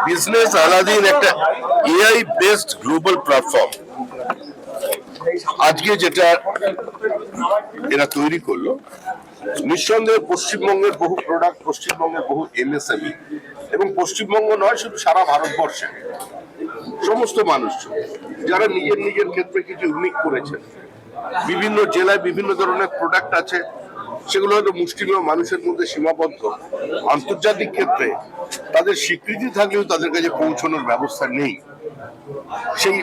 Business Aladdin একটা AI based global platform আজকে যেটা এরা তৈরি করলো, নিঃসন্দেহে পশ্চিমবঙ্গের বহু প্রোডাক্ট, পশ্চিমবঙ্গের বহু এমএসএমই এবং পশ্চিমবঙ্গ নয় শুধু সারা ভারতবর্ষে সমস্ত মানুষ যারা নিজের নিজের ক্ষেত্রে কিছু ইউনিক করেছেন। বিভিন্ন জেলায় বিভিন্ন ধরনের প্রোডাক্ট আছে, সেগুলো হয়তো মুষ্টিমেয় মানুষের মধ্যে সীমাবদ্ধ। আন্তর্জাতিক ক্ষেত্রে তাদের স্বীকৃতি থাকলেও তাদের কাছে পৌঁছানোর ব্যবস্থা নেই। সেই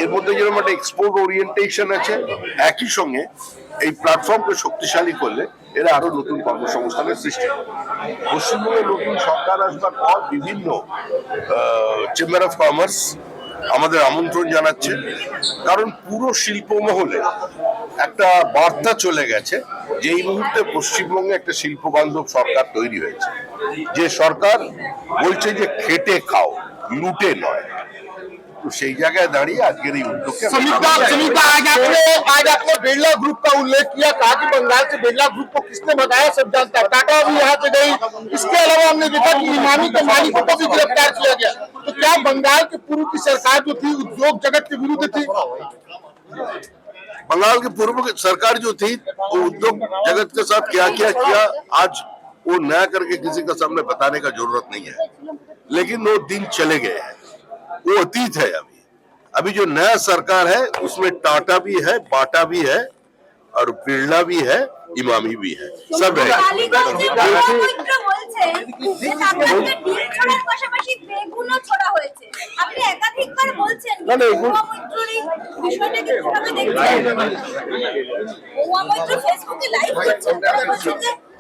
এর মধ্যে যেরকম একটা এক্সপোর্ট ওরিয়েন্টেশন আছে, একই সঙ্গে এই প্ল্যাটফর্মকে শক্তিশালী করলে এরা আরো নতুন কর্মসংস্থানের সৃষ্টি হবে। পশ্চিমবঙ্গে নতুন সরকার আসবার পর বিভিন্ন চেম্বার অফ কমার্স আমাদের আমন্ত্রণ জানাচ্ছে, কারণ পুরো শিল্প মহলে একটা বার্তা চলে গেছে যে এই মুহূর্তে পশ্চিমবঙ্গে একটা শিল্প বান্ধব সরকার তৈরি হয়েছে, যে সরকার বলছে যে খেটে খাও, লুটে নয়। तो সেই জায়গায় দাঁড়িয়ে আজকের এই উদ্যোগকে आज आपने बिरला ग्रुप का उल्लेख किया, कहा कि बंगाल से बिरला ग्रुप को किसने बताया सब जानता है, टाटा भी यहाँ से गई। इसके अलावा हमने देखा कि इमामी के मालिकों को भी गिरफ्तार किया गया। तो क्या बंगाल के पूर्व की सरकार जो थी उद्योग जगत के विरुद्ध थी? बंगाल की पूर्व सरकार जो थी वो उद्योग जगत के साथ क्या क्या किया आज वो नया करके किसी का सामने बताने का जरूरत नहीं है, लेकिन वो दिन चले गए हैं, वो अतीत है। अभी जो नया सरकार है उसमें टाटा भी है, बाटा भी है और बिरला भी है, इमामी भी है, सब है।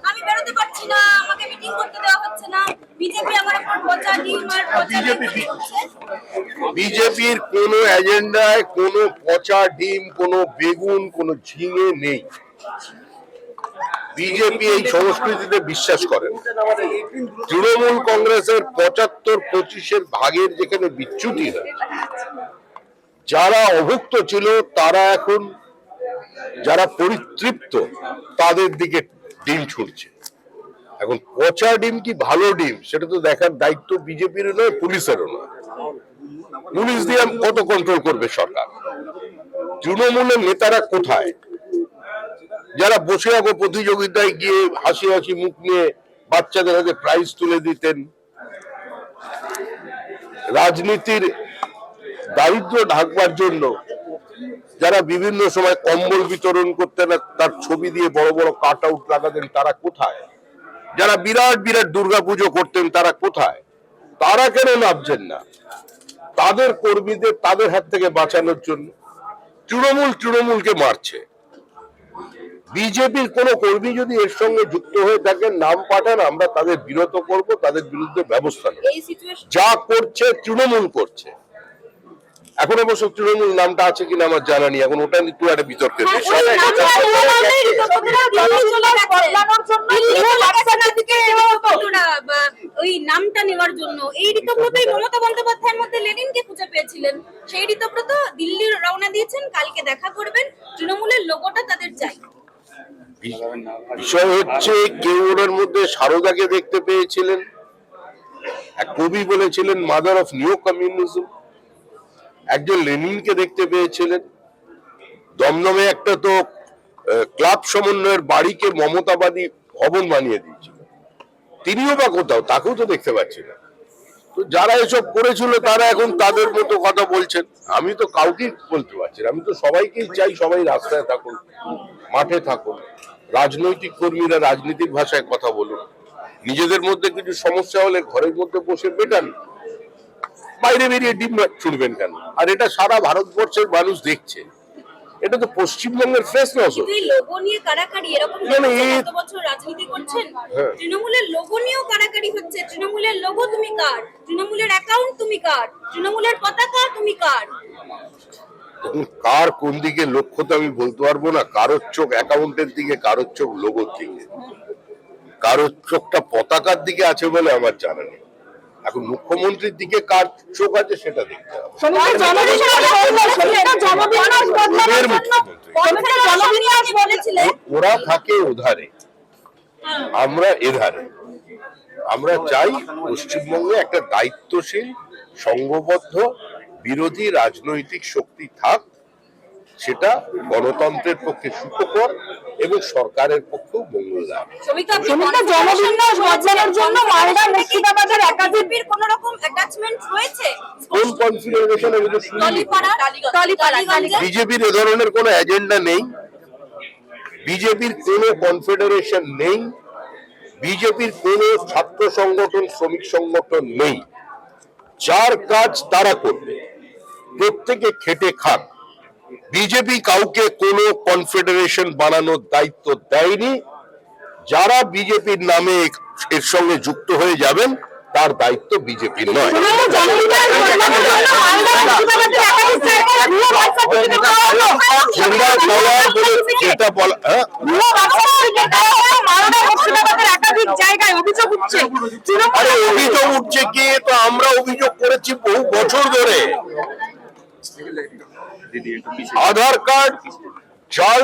আমি বেরোতে পারছি না, আমাকে মিটিং করতে দেওয়া হচ্ছে না, বিজেপি আমার উপর পচা ডিম আর পচা বিজেপির কোনো এজেন্ডায় কোনো পচা ডিম, কোনো বেগুন, কোনো ঝিঙে নেই। বিজেপি এই সংস্কৃতিতে বিশ্বাস করে। তৃণমূল কংগ্রেসের 75-25 ভাগের যেখানে বিচ্যুতি হয়, যারা অভুক্ত ছিল তারা এখন যারা পরিতৃপ্ত তাদের দিকে ডিম ছুটছে। এখন পচা ডিম কি ভালো ডিম সেটা তো দেখার দায়িত্ব বিজেপির নয়, পুলিশেরও নয়। পুলিশ দিয়ে কত কন্ট্রোল করবে সরকার? তৃণমূলের নেতারা কোথায়? যারা বসে আগে প্রতিযোগিতায় গিয়ে হাসি হাসি মুখ নিয়ে বাচ্চাদের হাতে প্রাইজ তুলে দিতেন, রাজনীতির দারিদ্র ঢাকবার জন্য যারা বিভিন্ন সময় কম্বল বিতরণ করতেন তার ছবি দিয়ে বড় বড় কাট আউট লাগাতেন, তারা কোথায়? যারা বিরাট বিরাট দুর্গাপুজো করতেন তারা কোথায়? তারা কেন নামছেন না? তাদের কর্মীদের তাদের হাত থেকে বাঁচানোর জন্য তৃণমূলকে মারছে। বিজেপির কোন কর্মী যদি এর সঙ্গে যুক্ত হয়ে থাকেন, নাম পাঠান, আমরা তাদের বিরত করব, তাদের বিরুদ্ধে ব্যবস্থা নেব। যা করছে তৃণমূল করছে। এখন অবশ্য তৃণমূল নামটা আছে কিনা আমার জানা নেই, এখন ওটা নিয়ে একটা বিতর্কের বিষয়। ওই নামটা নেওয়ার জন্য এই ঋতব্রতই মমতা বন্দ্যোপাধ্যায়ের মধ্যে লেনিনকে খুঁজে পেয়েছিলেন, সেই ঋতব্রত দিল্লি রওনা দিয়েছেন, কালকে দেখা করবেন। তৃণমূলের লোগোটা তাদের চাই। বিষয় হচ্ছে কেউ ওনার মধ্যে সারদাকে দেখতে পেয়েছিলেন, এক কবি বলেছিলেন মাদার অফ নিউ কমিউনিজম, একজন লেনিনকে দেখতে পেয়েছিলেন, দমদমে একটা তো ক্লাব সমন্বয়ের বাড়িকে মমতাবাদী ভবন বানিয়ে দিয়েছিল, তিনিও বা কোথাও, তাকেও তো দেখতে পাচ্ছি না। তো যারা এসব করেছিল তারা এখন তাদের মতো কথা বলছেন। আমি তো কাউকেই বলতে পারছি না, আমি তো সবাইকেই চাই সবাই রাস্তায় থাকুন, মাঠে থাকুন, রাজনৈতিক কর্মীরা রাজনীতির ভাষায় কথা বলুন, নিজেদের মধ্যে কিছু সমস্যা হলে ঘরের মধ্যে বসে মেটান, বাইরে বেরিয়ে ডিম ছুড়বেন কেন? আর এটা সারা ভারতবর্ষের মানুষ দেখছে, এটা তো পশ্চিমবঙ্গের ফেস লস। লোগো নিয়ে কারাকারি এরকম কত বছর রাজনীতি করছেন, তৃণমূলের লোগো নিয়েও কারাকারি হচ্ছে। তৃণমূলের লোগো তুমি কার? তৃণমূলের অ্যাকাউন্ট তুমি কার? তৃণমূলের পতাকা তুমি কার? কার কোন দিকে লক্ষ্য তো আমি বলতে পারবো না। কারোর চোখ অ্যাকাউন্টের দিকে, কারোর চোখ লোগোর দিকে, কারোর চোখটা পতাকার দিকে আছে বলে আমার জানা নেই। এখন মুখ্যমন্ত্রীর দিকে কার চোখ আছে সেটা দেখতে হবে। ওরা থাকে ওধারে, আমরা এধারে। আমরা চাই পশ্চিমবঙ্গে একটা দায়িত্বশীল সংঘবদ্ধ বিরোধী রাজনৈতিক শক্তি থাক, সেটা গণতন্ত্রের পক্ষে সুখকর এবং সরকারের পক্ষেও মঙ্গলদায়ক। শ্রমিকরা জনবিন্যাস বদলানোর জন্য মালদা মুর্শিদাবাদের একাধিক কোন রকম অ্যাটাচমেন্ট রয়েছে? কোন কনফিগারেশনে বিজেপির এ ধরনের কোনো এজেন্ডা নেই, বিজেপির কোনো কনফেডারেশন নেই, বিজেপির কোনো ছাত্র সংগঠন শ্রমিক সংগঠন নেই। যার কাজ তারা করবে, প্রত্যেকে খেটে খাক। বিজেপি কাউকে কোনো কনফেডারেশন বানানোর দায়িত্ব দেয়নি। যারা বিজেপির নামে এর সঙ্গে যুক্ত হয়ে যাবেন তার দায়িত্ব বিজেপির নয়। যেটা বলা আরে অভিযোগ উঠছে কি, তো আমরা অভিযোগ করেছি বহু বছর ধরে। আধার কার্ড জাল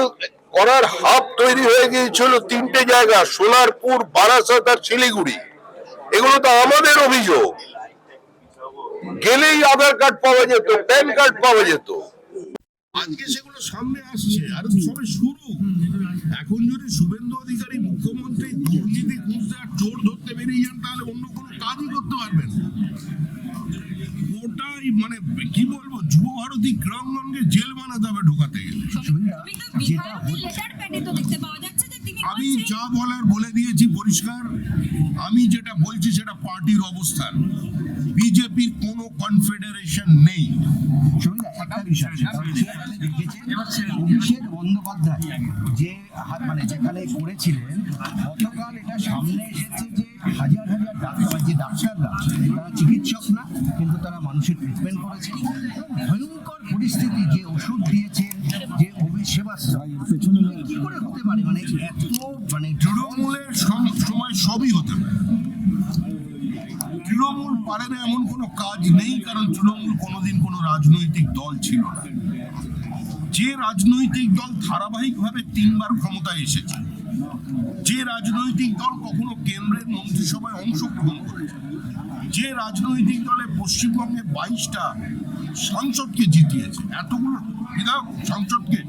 করার হাব তৈরি হয়ে গিয়েছিল 3টে জায়গা, সোনারপুর, বারাসাত আর শিলিগুড়ি। এগুলো তো আমাদের অভিযোগ। গেলেই আধার কার্ড পাওয়া যেত, প্যান কার্ড পাওয়া যেত। আজকে সেগুলো সামনে আসছে, আর সবে শুরু। এখন যদি শুভেন্দু অধিকারী মুখ্যমন্ত্রী দুর্নীতি খুঁজতে আর চোর ধরতে বেরিয়ে যান, তাহলে অন্য কোনো কাজই করতে পারবেন। ওটাই মানে কি বলবো, যুব ভারতী ক্রাঙ্গনকে জেল বানাতে হবে ঢোকাতে গেলে। আমি যা বলার বলে দিয়েছি পরিষ্কার। আমি যেটা বলছি সেটা পার্টির অবস্থান। বিজেপির কোনো কনফেডারেশন নেই। একটা বিষয় সেটা হচ্ছে অভিষেক বন্দ্যোপাধ্যায় যে মানে যেখানে করেছিলেন, গতকাল এটা সামনে এসেছে যে হাজার হাজার ডাক্তার, যে ডাক্তাররা তারা চিকিৎসক না, কিন্তু তারা মানুষের ট্রিটমেন্ট করেছে। ভয়ঙ্কর পরিস্থিতি, যে ওষুধ দিয়েছেন, যে সেবাশ্রয়, পেছনে কি করে হতে পারে? মানে এত মানে তৃণমূলের সময় সবই হতে পারে। তৃণমূল পারে না এমন কোনো কাজ নেই, কারণ তৃণমূল কোনোদিন কোনো রাজনৈতিক দল ছিল না। যে রাজনৈতিক দল ধারাবাহিকভাবে 3বার ক্ষমতায় এসেছে, যে রাজনৈতিক দল কখনো কেন্দ্রের মন্ত্রিসভায় অংশগ্রহণ করেছে, যে রাজনৈতিক দলে পশ্চিমবঙ্গে 22টা সাংসদকে জিতিয়েছে, এতগুলো বিধায়ক সংসদকে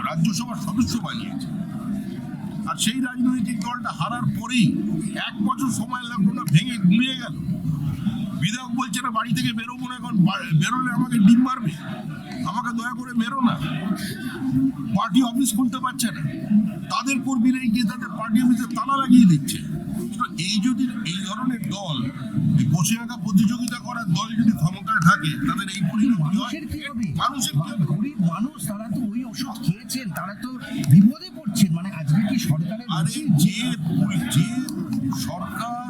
রাজ্যসভার সদস্য বানিয়েছে, আর সেই রাজনৈতিক দলটা হারার পরেই 1 বছর সময় লাগলো না, ভেঙে ঘুমিয়ে গেল। বিধায়ক বলছে না বাড়ি থেকে বেরোবো না, এখন বেরোলে আমাকে ডিম মারবে, আমাকে দয়া করে বেরো না। পার্টি অফিস খুলতে পারছে না, তাদের কর্মীরাই গিয়ে তাদের পার্টি অফিসে তালা লাগিয়ে দিচ্ছে। এই যদি এই ধরনের দল, বসে থাকা প্রতিযোগিতা করার দল যদি ক্ষমতায় থাকে, তাদের এই পরিণতি হয়। মানুষের গরিব মানুষ, তারা তো ওই ওষুধ খেয়েছেন, তারা তো বিপদে পড়ছেন। মানে আজকে কি সরকারের যে সরকার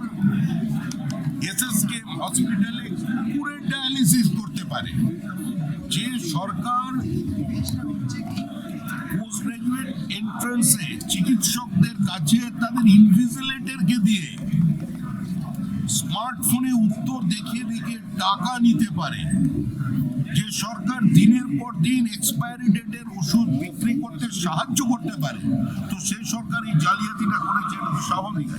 এসএসকে হসপিটালে পুরো ডায়ালিসিস করতে পারে, যে সরকার পোস্ট গ্রাজুয়েট এন্ট্রান্সে চিকিৎসকদের কাছে তাদের ইনভিজিলেটরকে দিয়ে স্মার্টফোনে উত্তর দেখিয়ে দেখিয়ে টাকা নিতে পারে, যে সরকার দিনের পর দিন এক্সপায়ারি ডেটের ওষুধ বিক্রি করতে সাহায্য করতে পারে, তো সেই সরকার এই জালিয়াতিটা করেছে, এটা স্বাভাবিক।